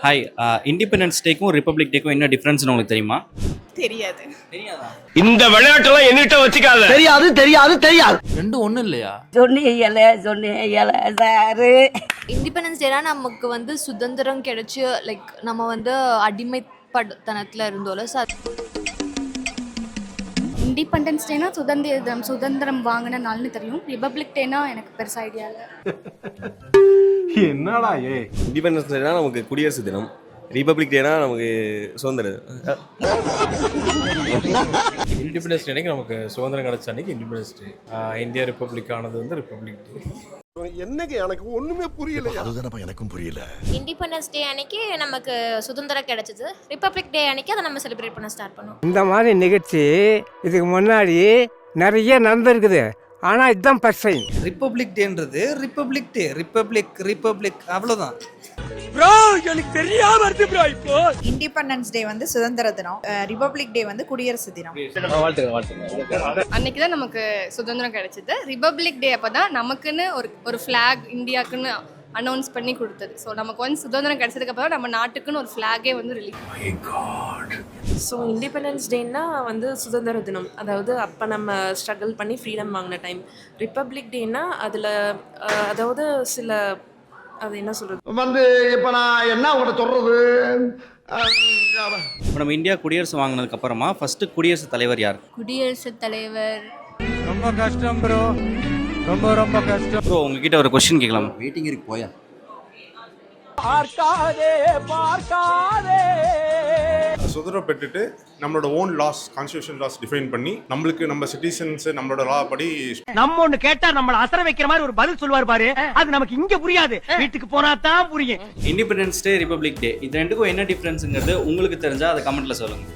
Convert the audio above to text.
Hi, independence டேக்கும் republic டேக்கும் என்ன டிஃப்ரென்ஸ்னு உங்களுக்கு தெரியுமா? தெரியாது. தெரியாதா? இந்த விளையாட்டுலாம் என்கிட்ட வச்சுக்காத. தெரியாது தெரியாது தெரியாது. ரெண்டும் ஒன்றும் இல்லையா? சொன்னீங்கல சாரு. இண்டிபெண்டன்ஸ் டேனா நமக்கு வந்து சுதந்திரம் கிடைச்சு லைக் நம்ம வந்து அடிமைப்படத்தனத்தில் இருந்தோம்ல. ஸோ இண்டிபெண்டன்ஸ் டேனா சுதந்திரம் வாங்கின நாள்னு தெரியும். ரிபப்ளிக் டேனா எனக்கு பெருசா ஐடியா இல்லை. என்னடா இண்டிபெண்டன்ஸ் டேனா நமக்கு குடியரசு தினம், ரிபப்ளிக் டேனா நமக்கு சுதந்திர தினம். இண்டிபெண்டன்ஸ் டே நமக்கு சுதந்திரம் கிடைச்ச அன்னைக்கு இண்டிபெண்டன்ஸ் டே. இந்தியா ரிப்பப்ளிக் ஆனது வந்து ரிப்பப்ளிக் டே. என்னங்க எனக்கு ஒண்ணுமே புரியல. அதுதானப்பா எனக்கும் புரியல. இண்டிபெண்டன்ஸ் டே அன்னைக்கு நமக்கு சுதந்திரம் கிடைச்சது. ரிப்பப்ளிக் டே அன்னைக்கு அதை நம்ம செலிப்ரேட் பண்ண ஸ்டார்ட் பண்ணோம். இந்த மாதிரி நிகழ்ச்சி இதுக்கு முன்னாடி நிறைய நடந்திருக்குது. ஆனா இதுதான் ஃபர்ஸ்ட் டைம். ரிப்பப்ளிக் டேன்றது ரிப்பப்ளிக் டே, ரிப்பப்ளிக் அவ்வளவுதான். ப்ரோ எனக்கு தெரியாம இருக்கு ப்ரோ. இப்போ இண்டிபெண்டன்ஸ் டே வந்து சுதந்திர தினம், ரிபப்ளிக் டே வந்து குடியரசு தினம். அன்னைக்கு தான் நமக்கு சுதந்திரம் கிடைச்சது. ரிபப்ளிக் டே அப்பதான் நமக்குன்னு ஒரு ஃபிளாக் இந்தியாக்குன்னு அனௌன்ஸ் பண்ணி கொடுத்தது. ஸோ நமக்கு வந்து சுதந்திரம் கிடைச்சதுக்கு அப்புறம் நம்ம நாட்டுக்குன்னு ஒரு ஃபிளாகே வந்து ரிலீஸ். ஸோ இண்டிபெண்டன்ஸ் டேன்னா வந்து சுதந்திர தினம், அதாவது அப்போ நம்ம ஸ்ட்ரகிள் பண்ணி ஃப்ரீடம் வாங்கின டைம். ரிப்பப்ளிக் டேனா அதில் அதாவது சில அது என்ன சொல்கிறது வந்து இப்போ நான் என்ன உங்கள்கிட்ட சொல்றது. இப்போ நம்ம இந்தியா குடியரசு வாங்கினதுக்கு அப்புறமா ஃபர்ஸ்ட் குடியரசுத் தலைவர் யார்? குடியரசுத் தலைவர் ரொம்ப கஷ்டம் ப்ரோ, ரொம்ப கஷ்டம். ப்ரோ, உங்ககிட்ட ஒரு கொஸ்டின் கேட்கலாம். வெயிட்டிங் இருக்கு போயா. பார்க்காதே சுதந்திரம் பெற்றுட்டு நம்மளோட own laws, constitution laws define பண்ணி நம்மளுக்கு நம்ம சிட்டிசன்ஸ் நம்மளோட லா படி நம்ம ஒண்ணு கேட்டா நம்மள அசர வைக்கிற மாதிரி ஒரு பதில் சொல்லுவார் பாரு. அது நமக்கு இங்க புரியாது, வீட்டுக்கு போனா தான் புரியும். இண்டிபெண்டன்ஸ் டே, ரிப்பப்ளிக் டே இது ரெண்டுக்கும் என்ன டிஃப்ரென்ஸுங்கிறது உங்களுக்கு தெரிஞ்சா அதை கமெண்ட்ல சொல்லுங்க.